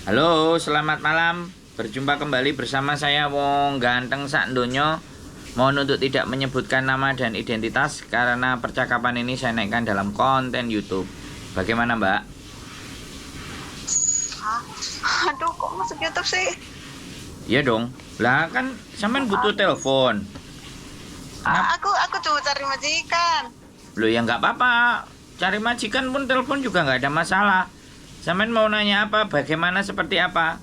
Halo, selamat malam. Berjumpa kembali bersama saya Wong Ganteng Sak Ndonyo. Mohon untuk tidak menyebutkan nama dan identitas karena percakapan ini saya naikkan dalam konten YouTube. Bagaimana, Mbak? Hah? Aduh, kok masuk YouTube sih? Iya dong. Lah kan sampean butuh telepon. Aku cuma cari majikan. Loh ya nggak apa-apa. Cari majikan pun telepon juga nggak ada masalah. Sampean mau nanya apa? Bagaimana seperti apa?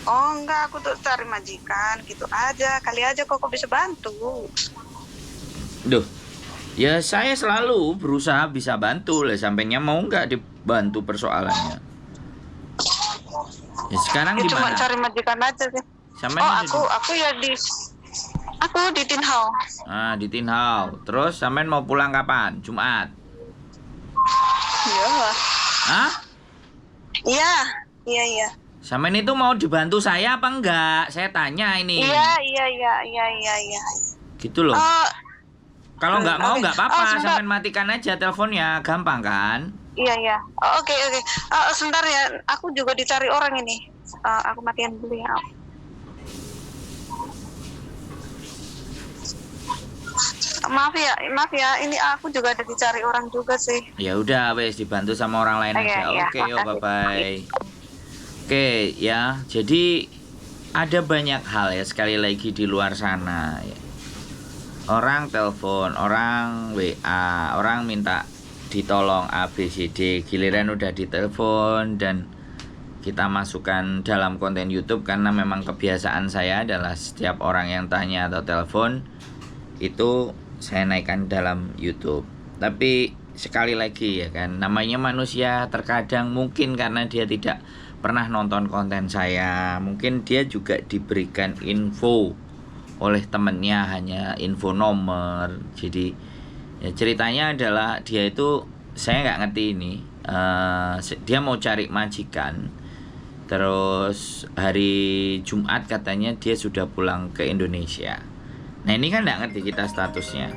Oh enggak, aku tuh cari majikan gitu aja. Kali aja kok bisa bantu. Duh, ya saya selalu berusaha bisa bantu lah. Sampainya mau nggak dibantu persoalannya. Ya sekarang Ya cuma gimana? cari majikan aja sih. Sampean Oh ada di aku di Tin Hau. di Tinhau. Terus sampean mau pulang kapan? Jumat. Iya. Hah? Iya. Iya. Sampean itu mau dibantu saya apa enggak? Saya tanya ini. Iya. Gitu loh. Oh, Kalau nggak mau oke. nggak Oh, apa-apa, sebentar. sampean matikan aja teleponnya, gampang kan? Iya. Oh, oke. Sebentar ya, aku juga dicari orang ini. Aku matiin dulu ya. Maaf ya, ini aku juga ada dicari orang juga sih. Ya udah, wes dibantu sama orang lain Oke, aja. ya, Oke, yo makasih. bye-bye. Oke, ya. Jadi ada banyak hal ya sekali lagi di luar sana ya. Orang telepon, orang WA, orang minta ditolong A B C D, giliran udah ditelepon dan kita masukkan dalam konten YouTube karena memang kebiasaan saya adalah setiap orang yang tanya atau telepon itu saya naikkan dalam YouTube. Tapi sekali lagi ya kan, namanya manusia terkadang mungkin karena dia tidak pernah nonton konten saya, mungkin dia juga diberikan info oleh temennya hanya info nomor. Jadi ya ceritanya adalah dia itu saya nggak ngerti ini. Dia mau cari majikan. Terus hari Jumat katanya dia sudah pulang ke Indonesia. Nah ini kan nggak ngerti kita statusnya.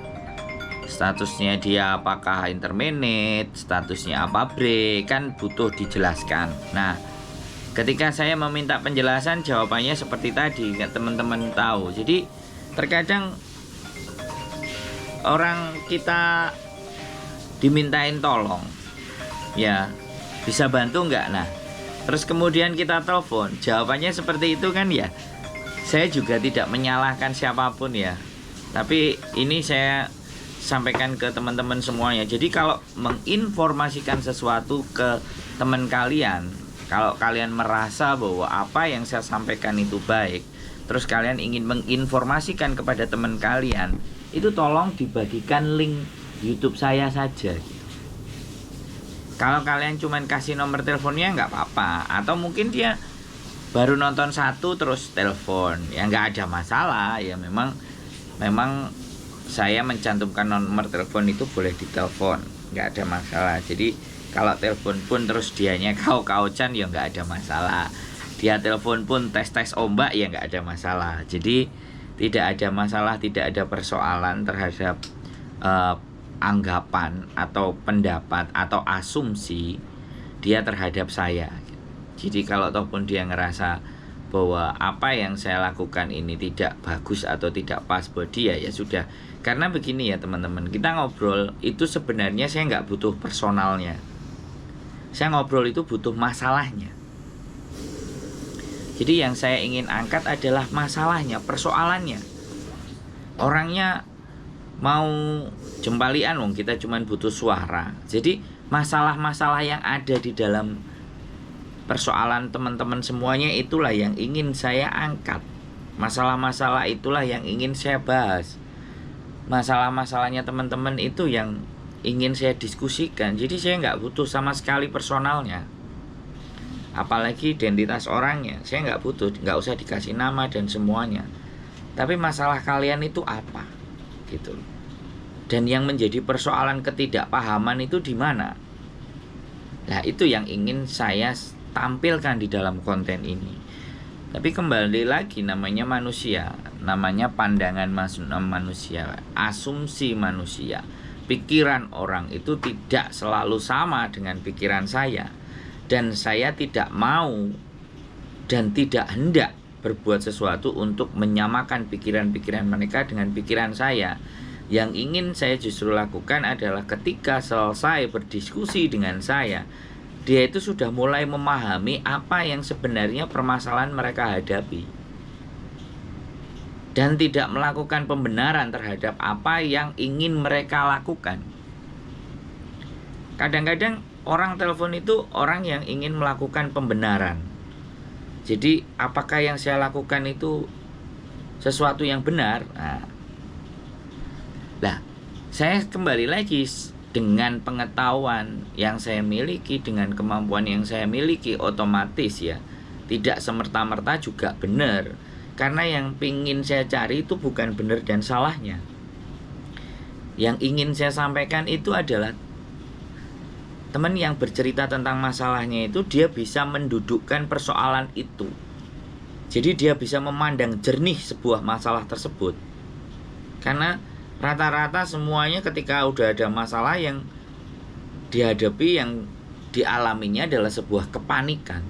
Statusnya dia apakah interminate, statusnya apa break, kan butuh dijelaskan. Nah ketika saya meminta penjelasan jawabannya seperti tadi, nggak teman-teman tahu. Jadi terkadang orang kita dimintain tolong, ya bisa bantu nggak? Nah terus kemudian kita telepon, jawabannya seperti itu kan ya. Saya juga tidak menyalahkan siapapun ya. Tapi ini saya sampaikan ke teman-teman semuanya. Jadi kalau menginformasikan sesuatu ke teman kalian, kalau kalian merasa bahwa apa yang saya sampaikan itu baik, terus kalian ingin menginformasikan kepada teman kalian, itu tolong dibagikan link YouTube saya saja. Kalau kalian cuman kasih nomor teleponnya nggak apa-apa, atau mungkin dia baru nonton satu terus telepon, ya nggak ada masalah. Ya memang saya mencantumkan nomor telepon itu boleh ditelepon, nggak ada masalah. Jadi kalau telepon pun terus dianya kau-kaucan ya nggak ada masalah. Dia telepon pun tes ombak ya nggak ada masalah. Jadi tidak ada masalah, tidak ada persoalan terhadap anggapan atau pendapat atau asumsi dia terhadap saya. Jadi kalau ataupun dia ngerasa bahwa apa yang saya lakukan ini tidak bagus atau tidak pas buat dia, ya sudah. Karena begini ya teman-teman, kita ngobrol itu sebenarnya saya nggak butuh personalnya. Saya ngobrol itu butuh masalahnya. Jadi yang saya ingin angkat adalah masalahnya, persoalannya. Orangnya mau jempalian, kita cuma butuh suara. Jadi masalah-masalah yang ada di dalam persoalan teman-teman semuanya itulah yang ingin saya angkat. Masalah-masalah itulah yang ingin saya bahas. Masalah-masalahnya teman-teman itu yang ingin saya diskusikan. Jadi saya nggak butuh sama sekali personalnya, apalagi identitas orangnya. Saya nggak butuh, nggak usah dikasih nama dan semuanya. Tapi masalah kalian itu apa, gitu. Dan yang menjadi persoalan ketidakpahaman itu di mana? Nah itu yang ingin saya tampilkan di dalam konten ini. Tapi kembali lagi, namanya manusia, namanya pandangan manusia, asumsi manusia, pikiran orang itu tidak selalu sama dengan pikiran saya. dan saya tidak mau dan tidak hendak berbuat sesuatu untuk menyamakan pikiran-pikiran mereka dengan pikiran saya. Yang ingin saya justru lakukan adalah ketika selesai berdiskusi dengan saya, dia itu sudah mulai memahami apa yang sebenarnya permasalahan mereka hadapi, dan tidak melakukan pembenaran terhadap apa yang ingin mereka lakukan. Kadang-kadang orang telepon itu orang yang ingin melakukan pembenaran. Jadi apakah yang saya lakukan itu sesuatu yang benar? Nah, saya kembali lagi dengan pengetahuan yang saya miliki, dengan kemampuan yang saya miliki, otomatis ya tidak semerta-merta juga benar. Karena yang ingin saya cari itu bukan benar dan salahnya. Yang ingin saya sampaikan itu adalah teman yang bercerita tentang masalahnya itu dia bisa mendudukkan persoalan itu. Jadi dia bisa memandang jernih sebuah masalah tersebut. Karena rata-rata semuanya ketika udah ada masalah yang dihadapi, yang dialaminya adalah sebuah kepanikan,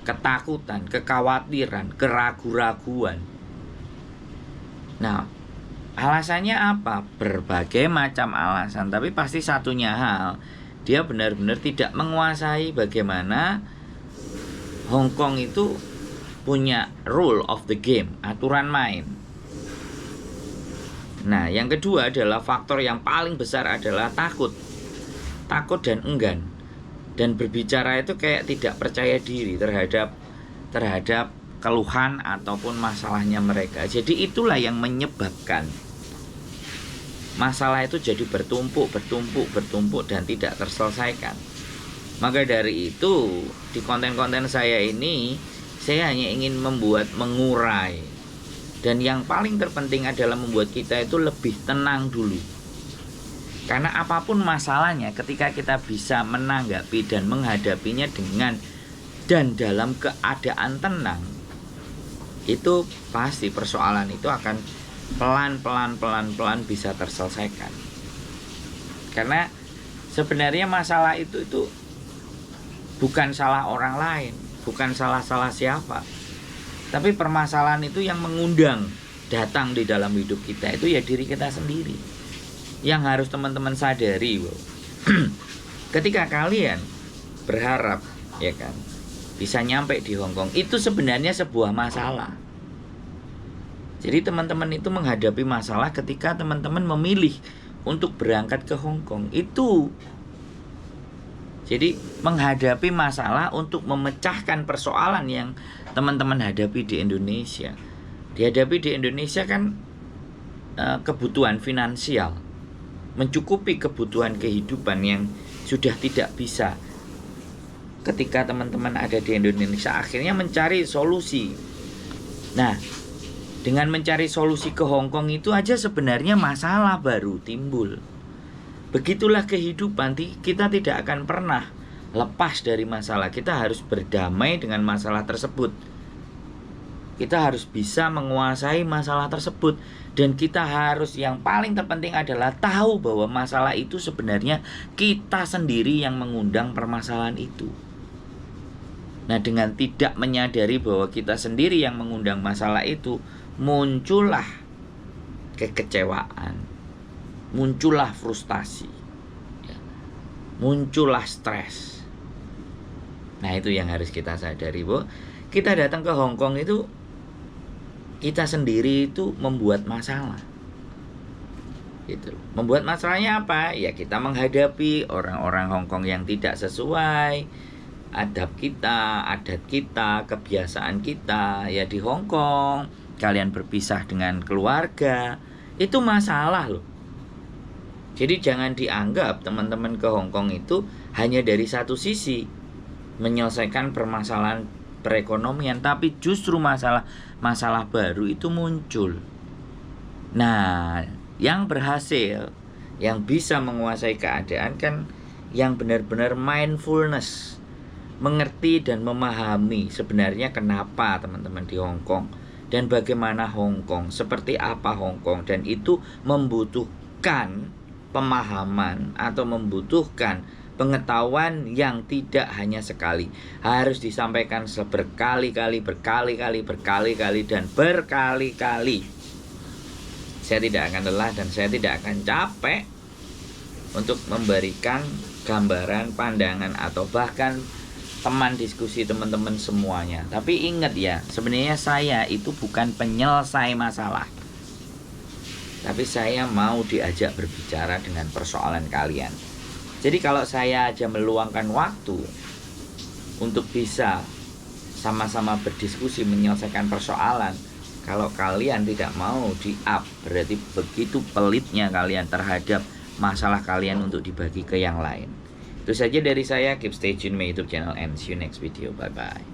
ketakutan, kekhawatiran, keraguan-raguan. Nah, alasannya apa? Berbagai macam alasan, tapi pasti satunya hal, dia benar-benar tidak menguasai bagaimana Hong Kong itu punya rule of the game, aturan main. Nah, yang kedua adalah faktor yang paling besar adalah takut dan enggan, dan berbicara itu kayak tidak percaya diri terhadap keluhan ataupun masalahnya mereka. Jadi itulah yang menyebabkan masalah itu jadi bertumpuk dan tidak terselesaikan. Maka dari itu di konten-konten saya ini saya hanya ingin mengurai, dan yang paling terpenting adalah membuat kita itu lebih tenang dulu. Karena apapun masalahnya, ketika kita bisa menanggapi dan menghadapinya dengan dan dalam keadaan tenang, itu pasti persoalan itu akan pelan-pelan bisa terselesaikan. Karena sebenarnya masalah itu bukan salah orang lain, bukan salah siapa. Tapi permasalahan itu yang mengundang datang di dalam hidup kita itu ya diri kita sendiri. Yang harus teman-teman sadari, ketika kalian berharap ya kan bisa nyampe di Hong Kong, itu sebenarnya sebuah masalah. Jadi teman-teman itu menghadapi masalah ketika teman-teman memilih untuk berangkat ke Hong Kong. Itu jadi menghadapi masalah untuk memecahkan persoalan yang teman-teman hadapi di Indonesia. Dihadapi di Indonesia kan kebutuhan finansial, mencukupi kebutuhan kehidupan yang sudah tidak bisa. Ketika teman-teman ada di Indonesia, akhirnya mencari solusi. Nah, dengan mencari solusi ke Hong Kong itu aja sebenarnya masalah baru timbul. Begitulah kehidupan, kita tidak akan pernah lepas dari masalah. Kita harus berdamai dengan masalah tersebut. Kita harus bisa menguasai masalah tersebut. Dan kita harus, yang paling terpenting adalah tahu bahwa masalah itu sebenarnya kita sendiri yang mengundang permasalahan itu. Nah, dengan tidak menyadari bahwa kita sendiri yang mengundang masalah itu, muncullah kekecewaan, muncullah frustasi, muncullah stres. Nah, itu yang harus kita sadari, bahwa kita datang ke Hong Kong itu kita sendiri itu membuat masalah. Gitu. Membuat masalahnya apa? Ya kita menghadapi orang-orang Hong Kong yang tidak sesuai adab kita, adat kita, kebiasaan kita ya di Hong Kong. Kalian berpisah dengan keluarga, itu masalah loh. Jadi jangan dianggap teman-teman ke Hong Kong itu hanya dari satu sisi, menyelesaikan permasalahan perekonomian, tapi justru masalah baru itu muncul. Nah, yang berhasil, yang bisa menguasai keadaan kan yang benar-benar mindfulness, mengerti dan memahami sebenarnya kenapa teman-teman di Hong Kong dan bagaimana Hong Kong, seperti apa Hong Kong, dan itu membutuhkan pemahaman atau membutuhkan pengetahuan yang tidak hanya sekali, harus disampaikan berkali-kali dan berkali-kali. Saya tidak akan lelah dan saya tidak akan capek untuk memberikan gambaran, pandangan, atau bahkan teman diskusi teman-teman semuanya. Tapi ingat ya, sebenarnya saya itu bukan penyelesai masalah, tapi saya mau diajak berbicara dengan persoalan kalian. Jadi kalau saya aja meluangkan waktu untuk bisa sama-sama berdiskusi menyelesaikan persoalan, kalau kalian tidak mau di-up, berarti begitu pelitnya kalian terhadap masalah kalian untuk dibagi ke yang lain. Itu saja dari saya. Keep stay tune my YouTube channel and see you next video. Bye bye.